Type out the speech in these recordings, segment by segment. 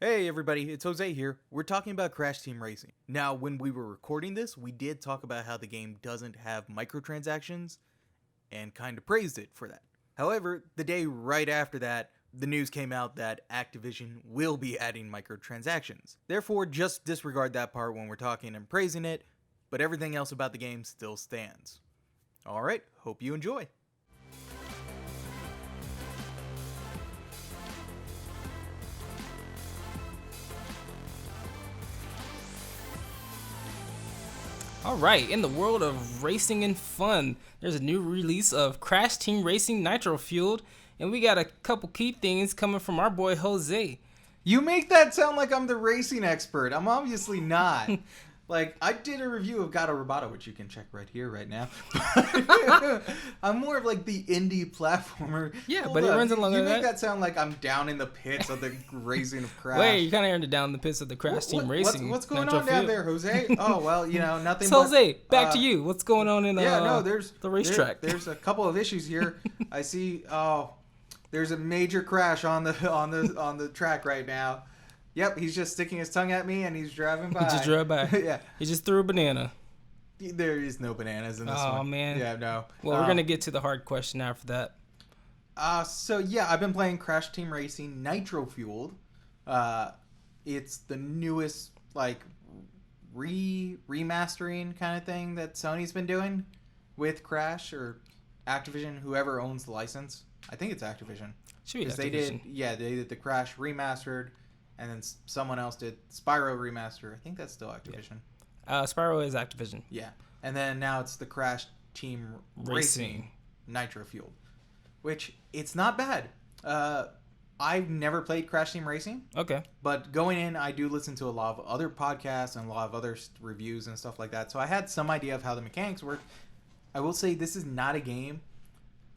Hey everybody, it's Jose here. We're talking about Crash Team Racing. Now, when we were recording this, we did talk about how the game doesn't have microtransactions and kind of praised it for that. However, the day right after that, the news came out that Activision will be adding microtransactions. Therefore, just disregard that part when we're talking and praising it, but everything else about the game still stands. Alright, hope you enjoy. Alright, in the world of racing and fun, there's a new release of Crash Team Racing Nitro Fueled, and we got a couple key things coming from our boy Jose. You make that sound like I'm the racing expert. I'm obviously not. Like, I did a review of Gato Roboto, which you can check right here, right now. I'm more of like the indie platformer. Yeah, but it runs along You with make that. that sound like I'm down in the pits of the racing of Crash. Wait, you kind of earned it down the pits of the Crash Team Racing. What's going Nitro on down Fueled. there, Jose? Oh, well, nothing So but... Jose, back to you. What's going on in there's the racetrack? There's a couple of issues here. I see, there's a major crash on the track right now. Yep, he's just sticking his tongue at me and he's driving by. He just drove by. Yeah. He just threw a banana. There is no bananas in this one. Oh, man. Yeah, no. Well, we're going to get to the hard question after that. So yeah, I've been playing Crash Team Racing Nitro Fueled. It's the newest, like, remastering kind of thing that Sony's been doing with Crash, or Activision, whoever owns the license. I think it's Activision. Should be Activision. Activision. They did the Crash remastered, and then someone else did Spyro remaster. I think that's still Activision. Spyro is Activision. Yeah. And then now it's the Crash Team Racing Nitro Fueled, which it's not bad. I've never played Crash Team Racing. Okay. But going in, I do listen to a lot of other podcasts and a lot of other reviews and stuff like that. So I had some idea of how the mechanics work. I will say this is not a game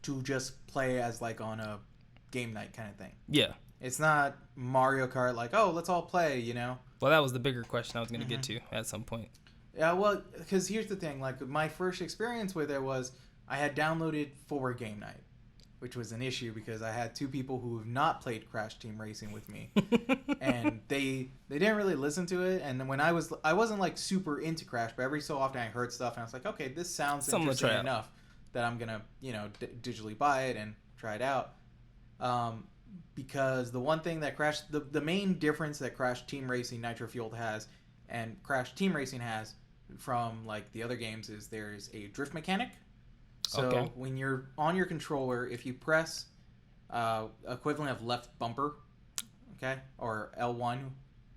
to just play as like on a game night kind of thing. Yeah. It's not Mario Kart like, oh, let's all play, Well, that was the bigger question I was going to get to at some point. Yeah, well, because here's the thing. Like, my first experience with it was I had downloaded for game night, which was an issue because I had two people who have not played Crash Team Racing with me, and they didn't really listen to it. And then when I wasn't like super into Crash, but every so often I heard stuff and I was like, okay, this sounds interesting enough that I'm gonna digitally buy it and try it out. Because the one thing that the main difference that Crash Team Racing Nitro Fueled has and Crash Team Racing has from like the other games is there's a drift mechanic. So when you're on your controller, if you press equivalent of left bumper, okay, or L1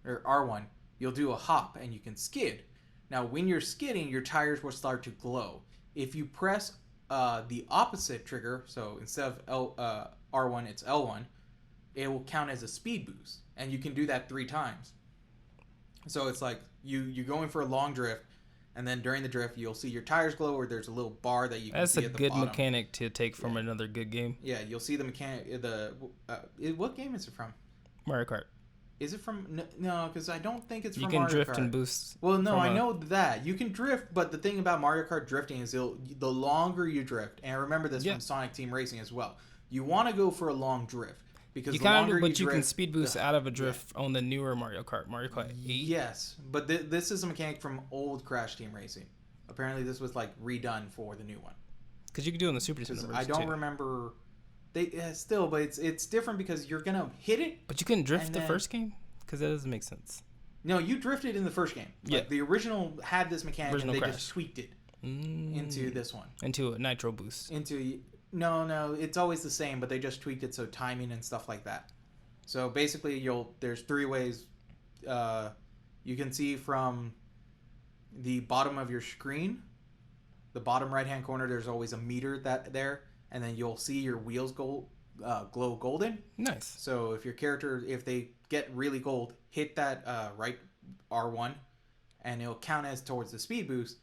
or R1, you'll do a hop and you can skid. Now when you're skidding, your tires will start to glow. If you press the opposite trigger, so instead of R1, it's L1, it will count as a speed boost, and you can do that 3 times. So it's like you go in for a long drift, and then during the drift you'll see your tires glow, or there's a little bar that you can see at the bottom. That's a good mechanic to take from another good game. Yeah, you'll see the mechanic. What game is it from? Mario Kart. Is it from? No, because I don't think it's from Mario Kart. You can drift and boost. Well, no, I know that. You can drift, but the thing about Mario Kart drifting is the longer you drift, and I remember this from Sonic Team Racing as well, you want to go for a long drift. Because you can speed boost out of a drift on the newer Mario Kart 8. Yes, but this is a mechanic from old Crash Team Racing. Apparently, this was like redone for the new one. Because you can do it on the Super Nintendo version. I don't remember. But it's different because you're gonna hit it. But you couldn't drift the first game, because that doesn't make sense. No, you drifted in the first game. Like, the original had this mechanic, and they just tweaked it into this one. Into a nitro boost. No, it's always the same, but they just tweaked it so timing and stuff like that. So basically, there's 3 ways. You can see from the bottom of your screen, the bottom right-hand corner, there's always a meter there, and then you'll see your wheels glow golden. Nice. So if your character, if they get really gold, hit that right R1, and it'll count as towards the speed boost.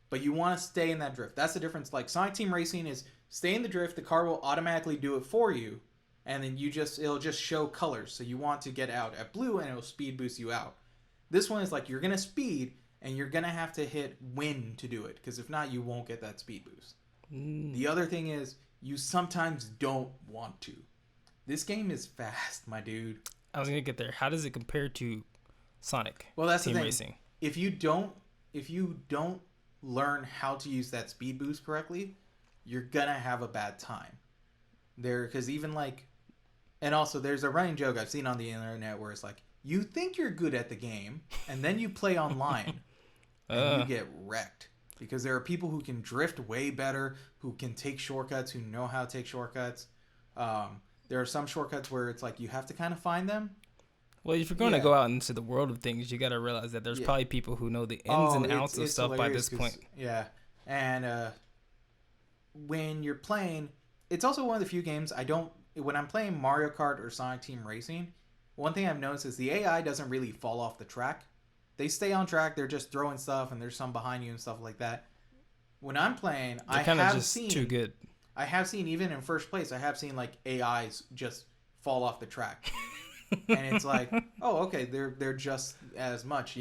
But you want to stay in that drift. That's the difference. Like Sonic Team Racing is stay in the drift. The car will automatically do it for you, and then it'll just show colors. So you want to get out at blue, and it'll speed boost you out. This one is like you're gonna speed, and you're gonna have to hit win to do it, because if not, you won't get that speed boost. The other thing is you sometimes don't want to. This game is fast, my dude. I was gonna get there. How does it compare to Sonic? Well, that's Team the thing. Racing. If you don't learn how to use that speed boost correctly, you're gonna have a bad time. Because even like, and also there's a running joke I've seen on the internet where it's like, you think you're good at the game, and then you play online, and you get wrecked. Because there are people who can drift way better, who can take shortcuts, who know how to take shortcuts. There are some shortcuts where it's like you have to kind of find them. Well, if you're going to go out into the world of things, you got to realize that there's probably people who know the ins and outs of stuff by this point. Yeah. And when you're playing, it's also one of the few games when I'm playing Mario Kart or Sonic Team Racing, one thing I've noticed is the AI doesn't really fall off the track. They stay on track. They're just throwing stuff, and there's some behind you and stuff like that. When I'm playing, I have seen too good. I have seen, even in first place, I have seen like AIs just fall off the track, and it's like, oh, okay, they're just as much,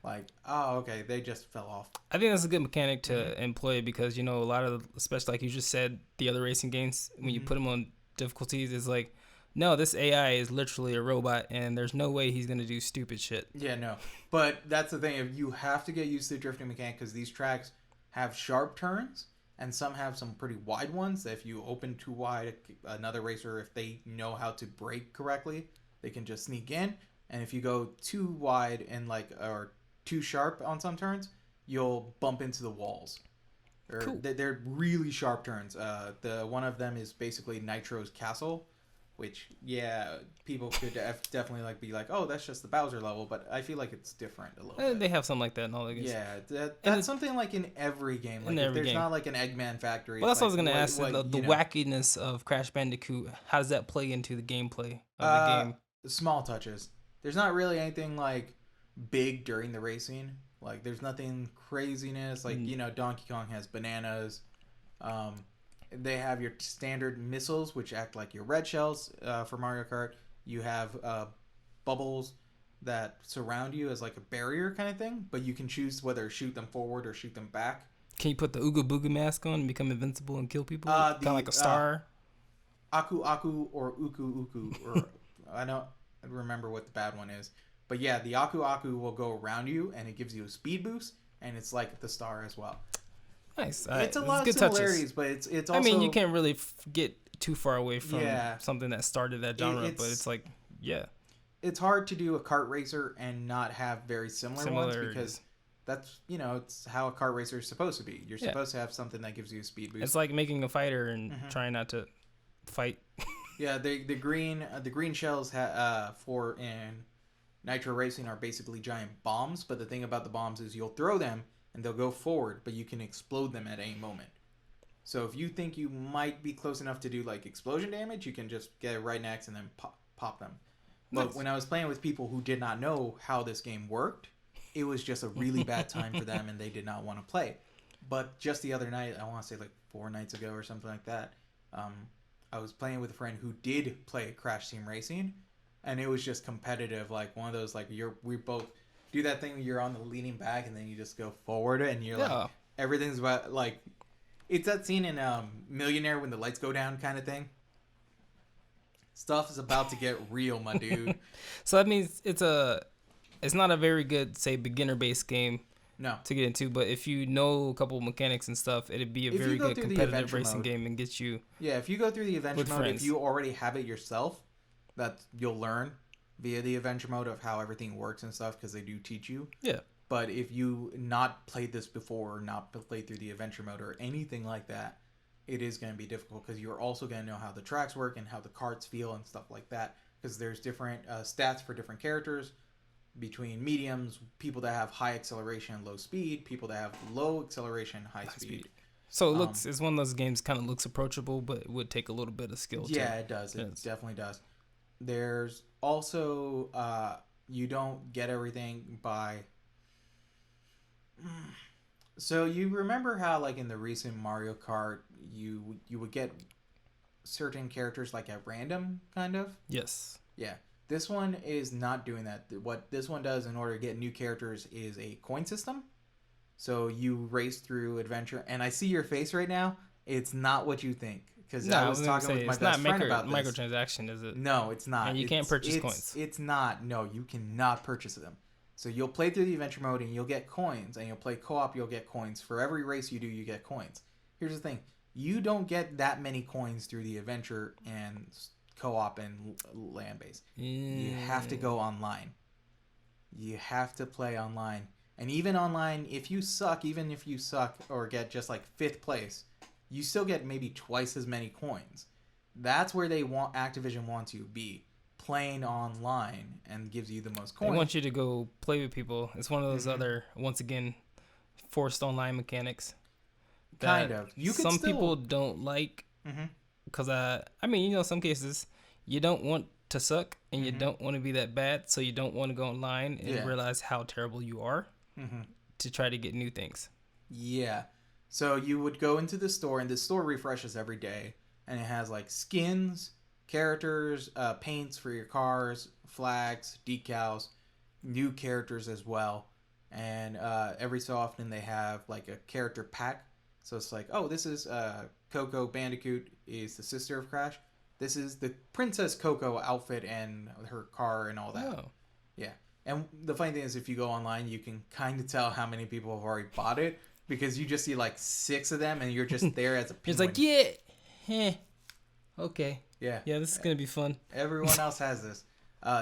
like, oh, okay, they just fell off. I think that's a good mechanic to employ because a lot of, especially like you just said, the other racing games when you put them on difficulties, is like, no, this AI is literally a robot, and there's no way he's going to do stupid shit. Yeah, no. But that's the thing. You have to get used to the drifting mechanic because these tracks have sharp turns, and some have some pretty wide ones. If you open too wide, another racer, if they know how to brake correctly, they can just sneak in. And if you go too wide and or too sharp on some turns, you'll bump into the walls. Cool. They're really sharp turns. One of them is basically Nitro's castle, which, yeah, people could definitely be like, oh, that's just the Bowser level, but I feel like it's different a little bit. They have something like that in all the games. Yeah, that's something like in every game. Like, if there's not like an Eggman factory. Well, that's what I was going to ask. The wackiness of Crash Bandicoot, how does that play into the gameplay of the game? Small touches. There's not really anything like big during the racing. Like, there's nothing craziness. Like, Donkey Kong has bananas. They have your standard missiles, which act like your red shells for Mario Kart. You have bubbles that surround you as like a barrier kind of thing, but you can choose whether to shoot them forward or shoot them back. Can you put the Ooga Booga mask on and become invincible and kill people? Kind of like a star? Aku Aku or Uku Uku. Or I don't remember what the bad one is. But yeah, the Aku Aku will go around you, and it gives you a speed boost, and it's like the star as well. Nice. It's a lot of similarities, but it's also... I mean, you can't really get too far away from something that started that genre, but it's like, yeah. It's hard to do a kart racer and not have very similar ones because that's, it's how a kart racer is supposed to be. You're supposed to have something that gives you a speed boost. It's like making a fighter and trying not to fight. Yeah, the green shells for in Nitro Racing are basically giant bombs, but the thing about the bombs is you'll throw them and they'll go forward, but you can explode them at any moment. So if you think you might be close enough to do like explosion damage, you can just get it right next and then pop them. But when I was playing with people who did not know how this game worked, it was just a really bad time for them and they did not want to play. But just the other night, I want to say like 4 nights ago or something like that, I was playing with a friend who did play Crash Team Racing, and it was just competitive, like one of those like we both do that thing where you're on the leaning back and then you just go forward and you're like everything's about like it's that scene in Millionaire when the lights go down kind of thing. Stuff is about to get real, my dude. So that means it's not a very good, say, beginner-based game to get into, but if you know a couple mechanics and stuff, it'd be a very good competitive racing game and get you. Yeah, if you go through the adventure mode, if you already have it yourself, that you'll learn via the adventure mode of how everything works and stuff because they do teach you. Yeah. But if you not played this before or not played through the adventure mode or anything like that, it is going to be difficult because you're also going to know how the tracks work and how the karts feel and stuff like that because there's different stats for different characters between mediums, people that have high acceleration and low speed, people that have low acceleration, high speed. So it looks, it's one of those games kind of looks approachable, but it would take a little bit of skill. Yeah, it does. It definitely does. There's also, you don't get everything by... So you remember how, like, in the recent Mario Kart, you would get certain characters, like, at random, kind of? Yes. Yeah. This one is not doing that. What this one does in order to get new characters is a coin system. So you race through adventure, and I see your face right now. It's not what you think. because I was talking with my best friend about this. Microtransaction, is it? No, it's not. And you can't purchase coins. It's not. No, you cannot purchase them. So you'll play through the adventure mode and you'll get coins, and you'll play co-op, you'll get coins. For every race you do, you get coins. Here's the thing. You don't get that many coins through the adventure and co-op and land-based. You have to go online. You have to play online. And even online, even if you suck or get just like 5th place, you still get maybe twice as many coins. That's where Activision wants you to be, playing online, and gives you the most coins. They want you to go play with people. It's one of those other, once again, forced online mechanics. Kind of. Some people don't like, because some cases you don't want to suck and you don't want to be that bad, so you don't want to go online and realize how terrible you are to try to get new things. Yeah. So you would go into the store, and the store refreshes every day, and it has like skins, characters, paints for your cars, flags, decals, new characters as well. And every so often they have like a character pack. So it's like, oh, this is Coco Bandicoot is the sister of Crash. This is the Princess Coco outfit and her car and all that. Oh. Yeah. And the funny thing is, if you go online, you can kind of tell how many people have already bought it, because you just see like 6 of them and you're just there as a penguin. It's like, okay. Yeah. Yeah, this is going to be fun. Everyone else has this.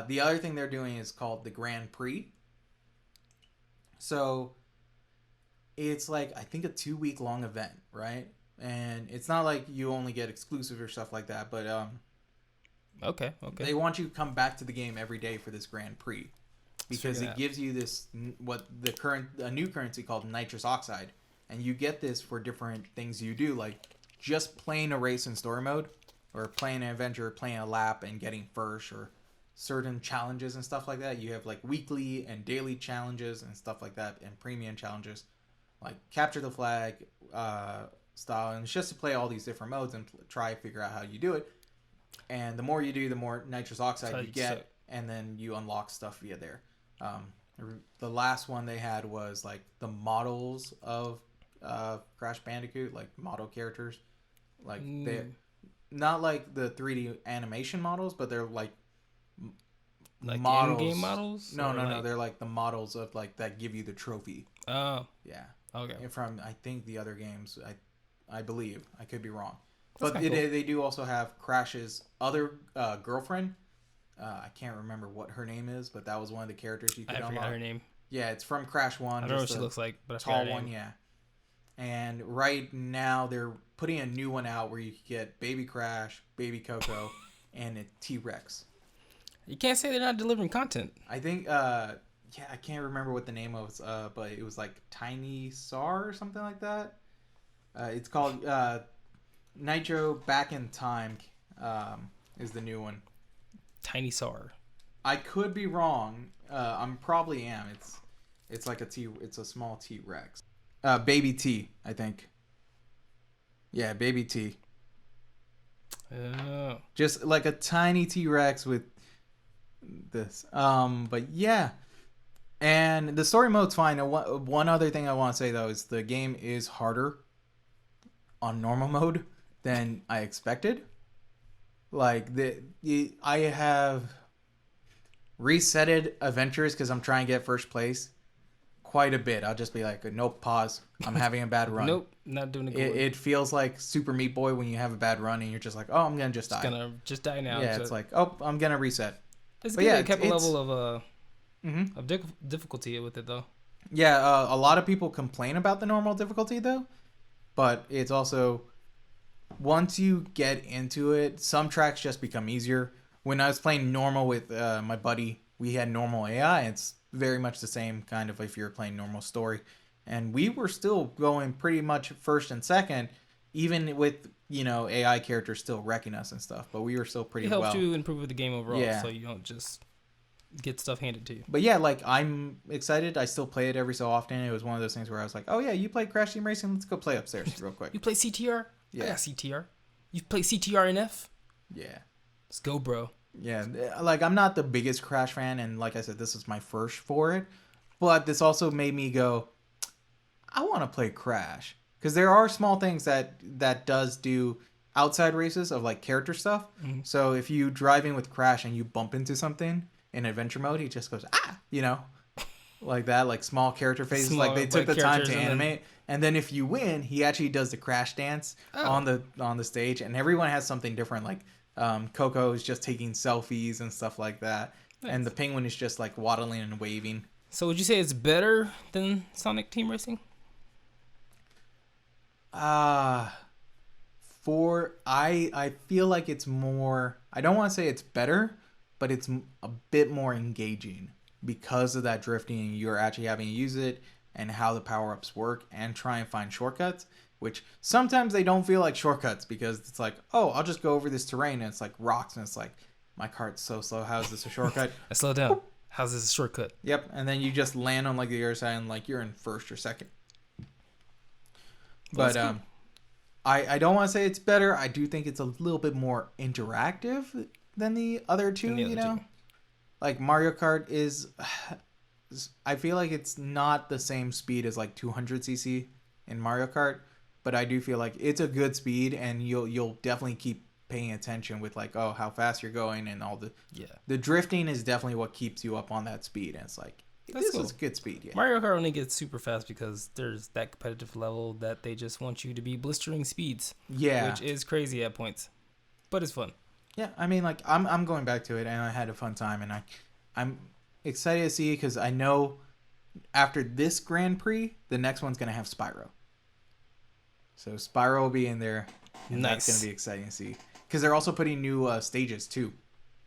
The other thing they're doing is called the Grand Prix. So it's like, I think, a 2-week long event, right? And it's not like you only get exclusive or stuff like that, but okay. They want you to come back to the game every day for this Grand Prix, because it gives you this a new currency called nitrous oxide, and you get this for different things you do, like just playing a race in story mode, or playing an adventure, playing a lap and getting first, or certain challenges and stuff like that. You have like weekly and daily challenges and stuff like that, and premium challenges like capture the flag style, and it's just to play all these different modes and try to figure out how you do it. And the more you do, the more nitrous oxide you get, and then you unlock stuff via there. The last one they had was like the models of Crash Bandicoot, like model characters, like they're not like the 3D animation models, but they're like models. In-game models? No. They're like the models of like that give you the trophy. Oh. Yeah. Okay. From, I think, the other games, I believe. I could be wrong. That's but cool. They do also have Crash's other girlfriend. I can't remember what her name is, but that was one of the characters you could unlock. I forgot her name. Yeah, it's from Crash 1. I don't know what she looks like, but I forgot her name. Tall one, yeah. And right now they're putting a new one out where you can get Baby Crash, Baby Coco, and a T-Rex. You can't say they're not delivering content. I think, I can't remember what the name was, but it was like Tiny Sar or something like that. It's called Nitro Back in Time is the new one. Tiny Sar. I could be wrong. I'm probably am. It's like it's a small T-Rex. Baby T, I think. Yeah, Baby T. Oh. Just like a tiny T-Rex with this. But yeah. And the story mode's fine. One other thing I want to say, though, is the game is harder on normal mode than I expected. Like, I have resetted adventures because I'm trying to get first place quite a bit. I'll just be like, nope, pause. I'm having a bad run. Nope, not doing it. It feels like Super Meat Boy when you have a bad run and you're just like, oh, I'm going to just die. Gonna just die now. Yeah, it's like, oh, I'm going to reset. It's good. It kept a level of difficulty with it, though. Yeah, a lot of people complain about the normal difficulty, though. But it's also, once you get into it, some tracks just become easier. When I was playing normal with my buddy, we had normal AI. It's very much the same kind of if you're playing normal story. And we were still going pretty much first and second, even with, AI characters still wrecking us and stuff. But we were still pretty well. It helps you improve with the game overall, so you don't just get stuff handed to you. But yeah, like, I'm excited. I still play it every so often. It was one of those things where I was like, oh yeah, you play Crash Team Racing? Let's go play upstairs real quick. You play CTR? Yeah. I got CTR. You play CTR and F? Yeah. Let's go, bro. Yeah, like, I'm not the biggest Crash fan, and like I said, this is my first for it. But this also made me go, I want to play Crash. Because there are small things that does do outside races of like character stuff. Mm-hmm. So if you drive in with Crash and you bump into something in adventure mode, he just goes like that, like small character phases. Like they took the time to animate. And then if you win, he actually does the Crash dance on the stage, and everyone has something different. Like Coco is just taking selfies and stuff like that, and the Penguin is just like waddling and waving. So would you say it's better than Sonic Team Racing? I feel like it's more. I don't want to say it's better, but it's a bit more engaging because of that drifting. You're actually having to use it and how the power-ups work and try and find shortcuts, which sometimes they don't feel like shortcuts because it's like, oh, I'll just go over this terrain and it's like rocks and it's like, my cart's so slow. How is this a shortcut? I slow down. How's this a shortcut? Yep. And then you just land on like the other side and like you're in first or second. But cool. I don't want to say it's better. I do think it's a little bit more interactive than the other two, you know? Like Mario Kart is, I feel like it's not the same speed as like 200cc in Mario Kart, but I do feel like it's a good speed and you'll definitely keep paying attention with like, oh, how fast you're going and all the drifting is definitely what keeps you up on that speed. And it's like, this is good speed. Yeah. Mario Kart only gets super fast because there's that competitive level that they just want you to be blistering speeds. Yeah. Which is crazy at points, but it's fun. Yeah. I mean, like I'm going back to it and I had a fun time and I'm excited to see because I know after this Grand Prix, the next one's going to have Spyro. So Spyro will be in there. And that's going to be exciting to see. Because they're also putting new stages too.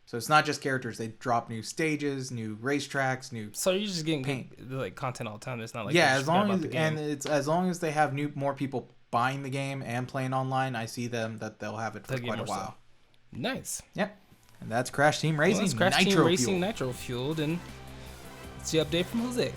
So it's not just characters. They drop new stages, new racetracks, new. So you're just getting like content all the time. It's not like as long as they have more people buying the game and playing online. I see that they'll have it for quite a while. Nice. Yep. And that's Crash Team Racing. Crash Team Racing Nitro Fueled, and it's the update from Jose.